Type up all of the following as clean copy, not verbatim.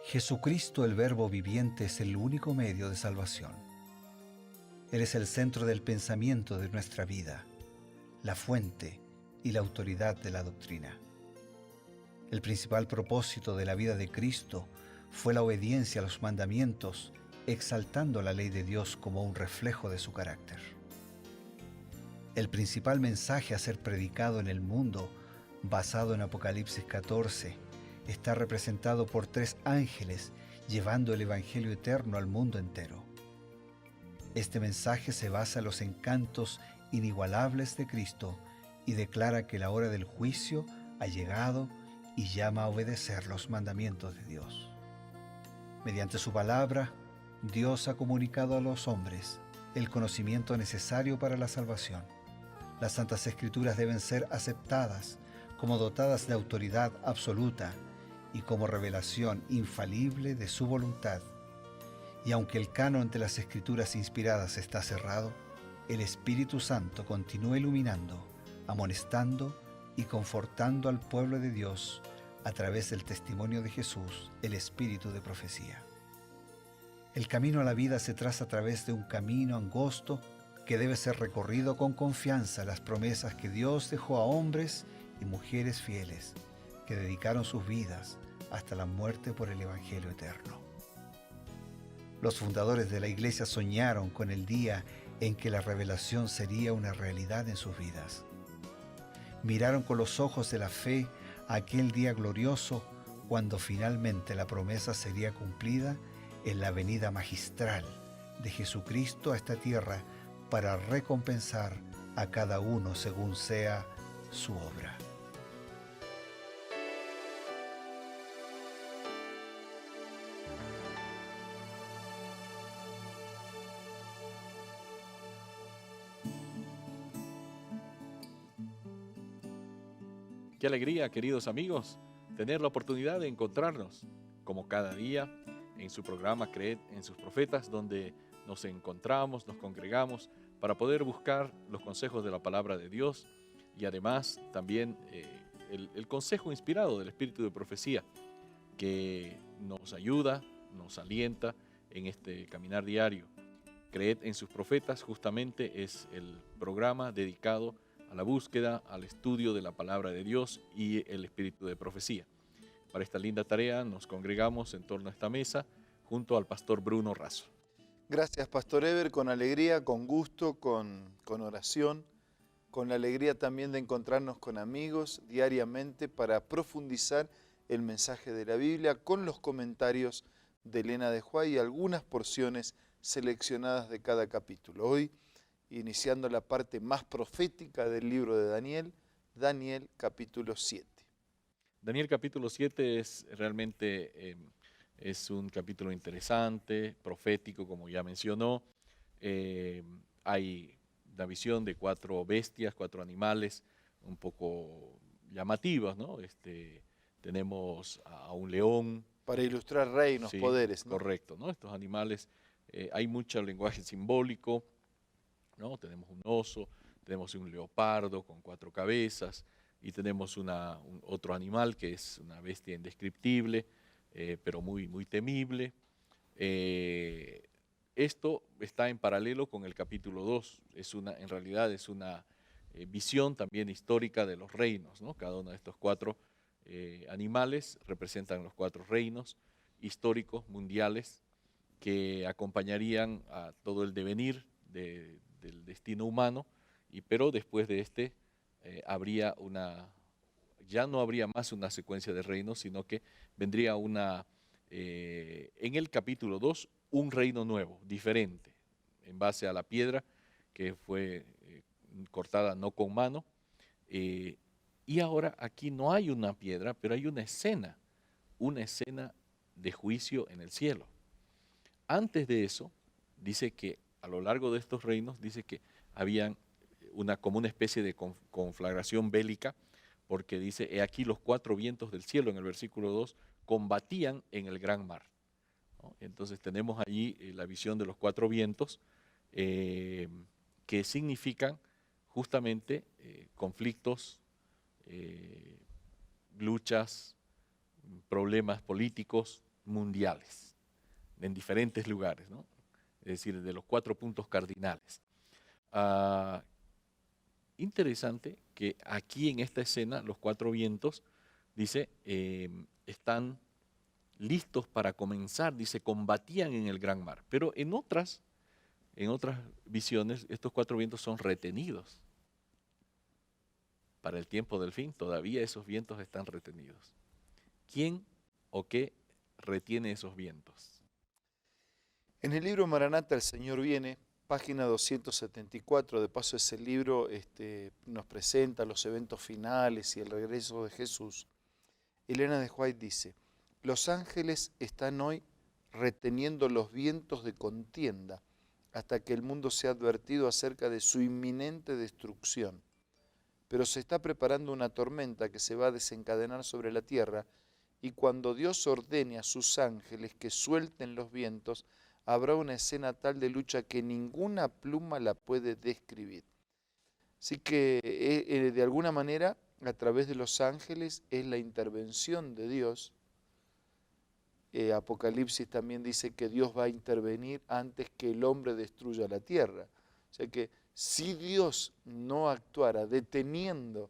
Jesucristo, el Verbo viviente, es el único medio de salvación. Él es el centro del pensamiento de nuestra vida, la fuente y la autoridad de la doctrina. El principal propósito de la vida de Cristo fue la obediencia a los mandamientos, exaltando la ley de Dios como un reflejo de su carácter. El principal mensaje a ser predicado en el mundo, basado en Apocalipsis 14, está representado por 3 ángeles llevando el Evangelio eterno al mundo entero. Este mensaje se basa en los encantos inigualables de Cristo y declara que la hora del juicio ha llegado y llama a obedecer los mandamientos de Dios. Mediante su palabra, Dios ha comunicado a los hombres el conocimiento necesario para la salvación. Las Santas Escrituras deben ser aceptadas como dotadas de autoridad absoluta y como revelación infalible de su voluntad. Y aunque el canon de las Escrituras inspiradas está cerrado, el Espíritu Santo continúa iluminando, amonestando y confortando al pueblo de Dios a través del testimonio de Jesús, el Espíritu de profecía. El camino a la vida se traza a través de un camino angosto que debe ser recorrido con confianza a las promesas que Dios dejó a hombres y mujeres fieles que dedicaron sus vidas hasta la muerte por el Evangelio eterno. Los fundadores de la Iglesia soñaron con el día en que la revelación sería una realidad en sus vidas. Miraron con los ojos de la fe a aquel día glorioso cuando finalmente la promesa sería cumplida en la venida magistral de Jesucristo a esta tierra para recompensar a cada uno según sea su obra. Qué alegría, queridos amigos, tener la oportunidad de encontrarnos, como cada día, en su programa Creed en sus profetas, donde nos encontramos, nos congregamos para poder buscar los consejos de la palabra de Dios y además también el consejo inspirado del Espíritu de profecía que nos ayuda, nos alienta en este caminar diario. Creed en sus profetas justamente es el programa dedicado a la búsqueda, al estudio de la palabra de Dios y el espíritu de profecía. Para esta linda tarea nos congregamos en torno a esta mesa junto al pastor Bruno Razo. Gracias, Pastor Ever, con alegría, con gusto, con oración, con la alegría también de encontrarnos con amigos diariamente para profundizar el mensaje de la Biblia con los comentarios de Elena de Huay y algunas porciones seleccionadas de cada capítulo. Hoy, iniciando la parte más profética del libro de Daniel, Daniel capítulo 7. Daniel capítulo 7 es realmente es un capítulo interesante, profético, como ya mencionó. Hay la visión de 4 bestias, 4 animales, un poco llamativas, ¿no? Tenemos a un león. Para ilustrar reinos, sí, poderes, ¿no? Correcto, ¿no? Estos animales, hay mucho lenguaje simbólico, ¿no? Tenemos un oso, tenemos un leopardo con 4 cabezas y tenemos otro animal que es una bestia indescriptible, pero muy, muy temible. Esto está en paralelo con el capítulo 2, en realidad es una visión también histórica de los reinos, ¿no? Cada uno de estos 4 animales representan los 4 reinos históricos mundiales que acompañarían a todo el devenir del destino humano, pero después de ya no habría más una secuencia de reinos, sino que vendría en el capítulo 2, un reino nuevo, diferente, en base a la piedra que fue cortada no con mano. Y ahora aquí no hay una piedra, pero hay una escena de juicio en el cielo. Antes de eso, dice que a lo largo de estos reinos, dice que habían como una especie de conflagración bélica, porque dice, he aquí los 4 vientos del cielo, en el versículo 2, combatían en el gran mar, ¿no? Entonces tenemos allí la visión de los 4 vientos, que significan justamente conflictos, luchas, problemas políticos, mundiales, en diferentes lugares, ¿no? Es decir, de los 4 puntos cardinales. Ah, interesante que aquí en esta escena los 4 vientos, dice, están listos para comenzar, dice, combatían en el gran mar. Pero en otras visiones, estos 4 vientos son retenidos. Para el tiempo del fin, todavía esos vientos están retenidos. ¿Quién o qué retiene esos vientos? En el libro Maranata, el Señor viene, página 274, de paso ese libro nos presenta los eventos finales y el regreso de Jesús. Elena de White dice, los ángeles están hoy reteniendo los vientos de contienda hasta que el mundo sea advertido acerca de su inminente destrucción. Pero se está preparando una tormenta que se va a desencadenar sobre la tierra y cuando Dios ordene a sus ángeles que suelten los vientos, habrá una escena tal de lucha que ninguna pluma la puede describir. Así que de alguna manera, a través de los ángeles, es la intervención de Dios. Apocalipsis también dice que Dios va a intervenir antes que el hombre destruya la tierra. O sea que si Dios no actuara deteniendo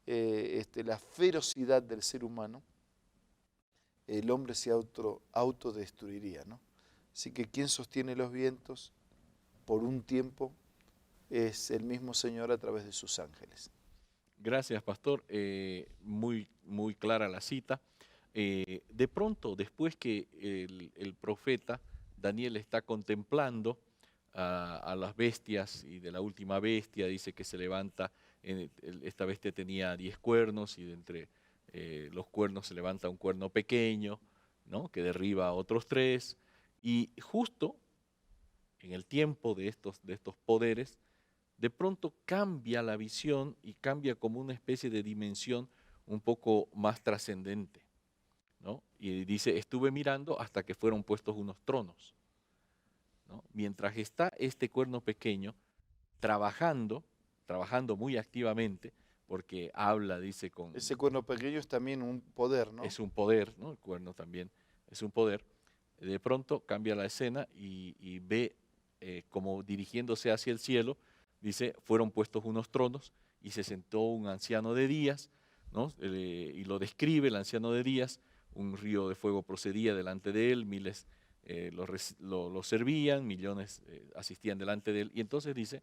la ferocidad del ser humano, el hombre se autodestruiría, ¿no? Así que quien sostiene los vientos por un tiempo es el mismo Señor a través de sus ángeles. Gracias, pastor. Muy clara la cita. De pronto, después que el profeta Daniel está contemplando a las bestias y de la última bestia, dice que se levanta, esta bestia tenía 10 cuernos y de entre los cuernos se levanta un cuerno pequeño, ¿no? Que derriba a otros 3. Y justo en el tiempo de estos poderes, de pronto cambia la visión y cambia como una especie de dimensión un poco más trascendente, ¿no? Y dice, estuve mirando hasta que fueron puestos unos tronos, ¿no? Mientras está este cuerno pequeño trabajando muy activamente, porque habla, dice, con... Ese cuerno pequeño es también un poder, ¿no? Es un poder, ¿no? El cuerno también es un poder. De pronto cambia la escena y ve como dirigiéndose hacia el cielo, dice, fueron puestos unos tronos y se sentó un anciano de días, ¿no? Y lo describe el anciano de días, un río de fuego procedía delante de él, miles lo servían, millones asistían delante de él. Y entonces dice,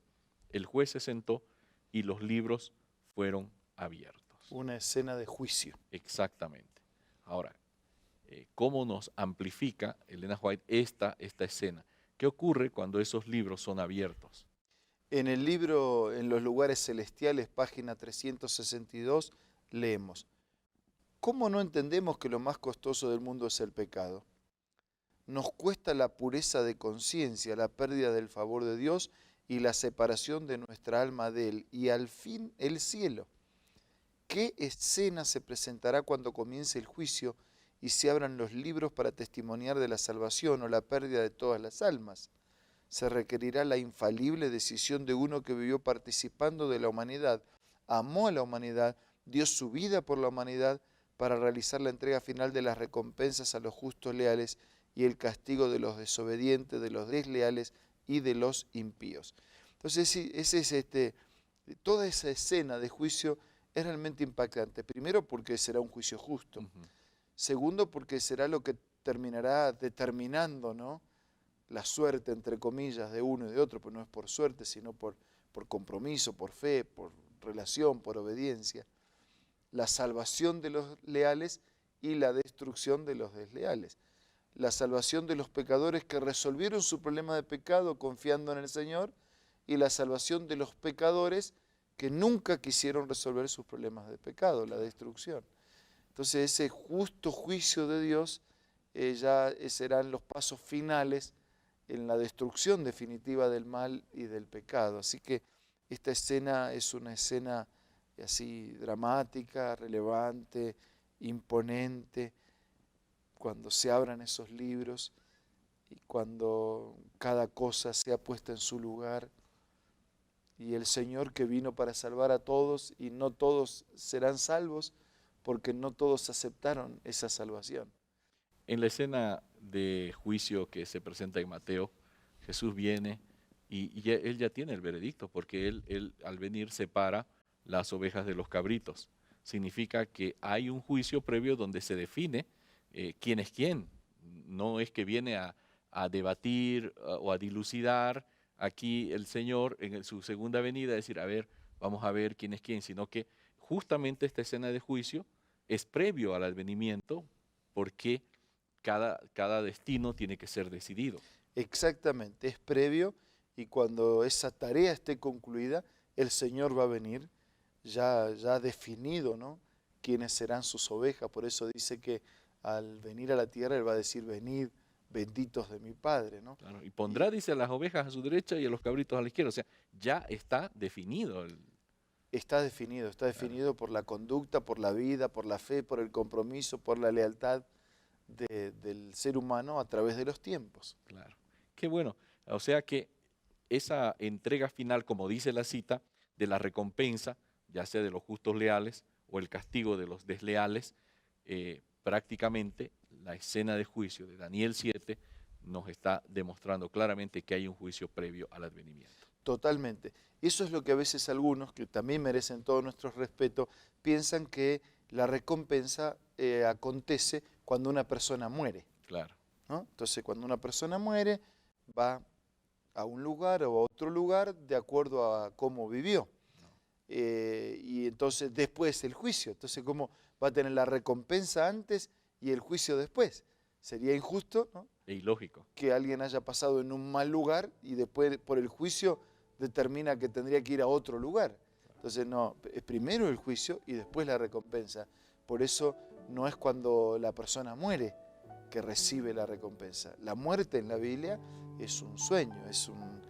el juez se sentó y los libros fueron abiertos. Una escena de juicio. Exactamente. Ahora, ¿cómo nos amplifica Elena White esta escena? ¿Qué ocurre cuando esos libros son abiertos? En el libro En los lugares celestiales, página 362, leemos, ¿cómo no entendemos que lo más costoso del mundo es el pecado? Nos cuesta la pureza de conciencia, la pérdida del favor de Dios y la separación de nuestra alma de Él, y al fin el cielo. ¿Qué escena se presentará cuando comience el juicio y se abran los libros para testimoniar de la salvación o la pérdida de todas las almas? Se requerirá la infalible decisión de uno que vivió participando de la humanidad, amó a la humanidad, dio su vida por la humanidad para realizar la entrega final de las recompensas a los justos leales y el castigo de los desobedientes, de los desleales y de los impíos. Entonces, sí, toda esa escena de juicio es realmente impactante. Primero, porque será un juicio justo. Segundo, porque será lo que terminará determinando, ¿no?, la suerte, entre comillas, de uno y de otro, pero no es por suerte, sino por compromiso, por fe, por relación, por obediencia. La salvación de los leales y la destrucción de los desleales. La salvación de los pecadores que resolvieron su problema de pecado confiando en el Señor, y la salvación de los pecadores que nunca quisieron resolver sus problemas de pecado, la destrucción. Entonces ese justo juicio de Dios ya serán los pasos finales en la destrucción definitiva del mal y del pecado. Así que esta escena es una escena así dramática, relevante, imponente, cuando se abran esos libros y cuando cada cosa sea puesta en su lugar. Y el Señor que vino para salvar a todos, y no todos serán salvos, porque no todos aceptaron esa salvación. En la escena de juicio que se presenta en Mateo, Jesús viene y él ya tiene el veredicto, porque él al venir separa las ovejas de los cabritos. Significa que hay un juicio previo donde se define quién es quién. No es que viene a debatir o a dilucidar aquí el Señor en su segunda venida, decir, a ver, vamos a ver quién es quién, sino que justamente esta escena de juicio es previo al advenimiento, porque cada destino tiene que ser decidido. Exactamente, es previo, y cuando esa tarea esté concluida, el Señor va a venir ya definido, ¿no?, quiénes serán sus ovejas. Por eso dice que al venir a la tierra, Él va a decir, venid, benditos de mi Padre, ¿no? Claro, y pondrá, dice, a las ovejas a su derecha y a los cabritos a la izquierda. O sea, ya está definido. Está definido por la conducta, por la vida, por la fe, por el compromiso, por la lealtad del ser humano a través de los tiempos. Claro, qué bueno. O sea que esa entrega final, como dice la cita, de la recompensa, ya sea de los justos leales o el castigo de los desleales, prácticamente la escena de juicio de Daniel 7 nos está demostrando claramente que hay un juicio previo al advenimiento. Totalmente. Eso es lo que a veces algunos, que también merecen todo nuestro respeto, piensan que la recompensa acontece cuando una persona muere. Claro. ¿No? Entonces, cuando una persona muere, va a un lugar o a otro lugar de acuerdo a cómo vivió. Y entonces después el juicio. Entonces, ¿cómo va a tener la recompensa antes y el juicio después? Sería injusto, ¿no?, E ilógico. que alguien haya pasado en un mal lugar y después por el juicio determina que tendría que ir a otro lugar. Entonces, no, es primero el juicio y después la recompensa. Por eso no es cuando la persona muere que recibe la recompensa. La muerte en la Biblia es un sueño, es un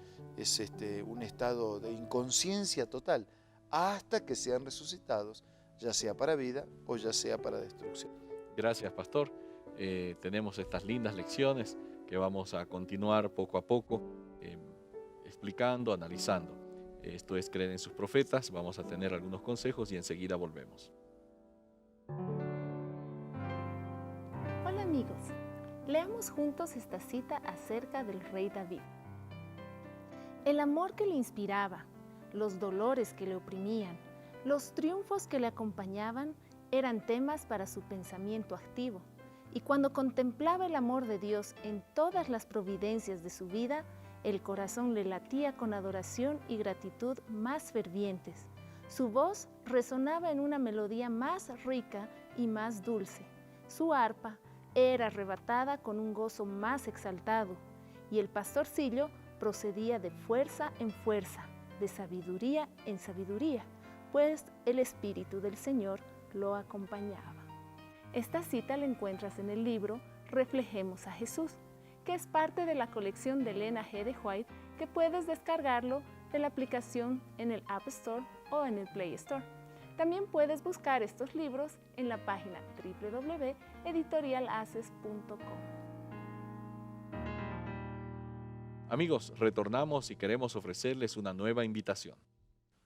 estado de inconsciencia total, hasta que sean resucitados, ya sea para vida o ya sea para destrucción. Gracias, pastor. Tenemos estas lindas lecciones que vamos a continuar poco a poco explicando, analizando. Esto es Creer en sus profetas. Vamos a tener algunos consejos y enseguida volvemos. Hola amigos, leamos juntos esta cita acerca del rey David. El amor que le inspiraba, los dolores que le oprimían, los triunfos que le acompañaban eran temas para su pensamiento activo, y cuando contemplaba el amor de Dios en todas las providencias de su vida, el corazón le latía con adoración y gratitud más fervientes. Su voz resonaba en una melodía más rica y más dulce. Su arpa era arrebatada con un gozo más exaltado, y el pastorcillo procedía de fuerza en fuerza, de sabiduría en sabiduría, pues el Espíritu del Señor lo acompañaba. Esta cita la encuentras en el libro Reflejemos a Jesús, que es parte de la colección de Elena G. de White, que puedes descargarlo de la aplicación en el App Store o en el Play Store. También puedes buscar estos libros en la página www.editorialaces.com. Amigos, retornamos y queremos ofrecerles una nueva invitación.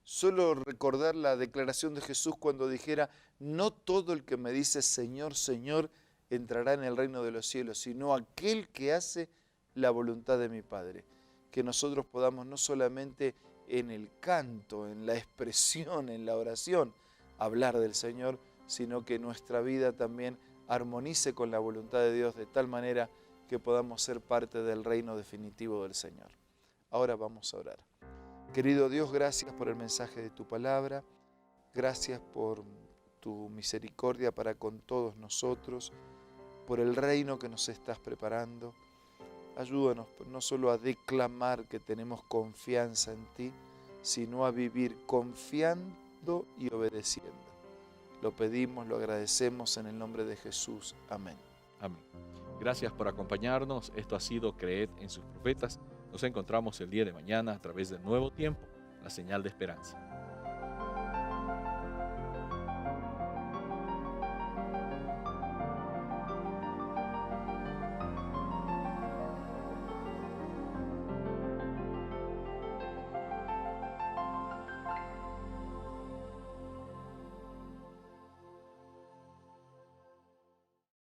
Solo recordar la declaración de Jesús cuando dijera, no todo el que me dice Señor, Señor, entrará en el reino de los cielos, sino aquel que hace la voluntad de mi Padre. Que nosotros podamos no solamente en el canto, en la expresión, en la oración, hablar del Señor, sino que nuestra vida también armonice con la voluntad de Dios de tal manera que podamos ser parte del reino definitivo del Señor. Ahora vamos a orar. Querido Dios, gracias por el mensaje de tu palabra, gracias por tu misericordia para con todos nosotros, por el reino que nos estás preparando. Ayúdanos no solo a declamar que tenemos confianza en ti, sino a vivir confiando y obedeciendo. Lo pedimos, lo agradecemos en el nombre de Jesús. Amén. Amén. Gracias por acompañarnos. Esto ha sido Creed en sus profetas. Nos encontramos el día de mañana a través de Nuevo Tiempo, la señal de esperanza.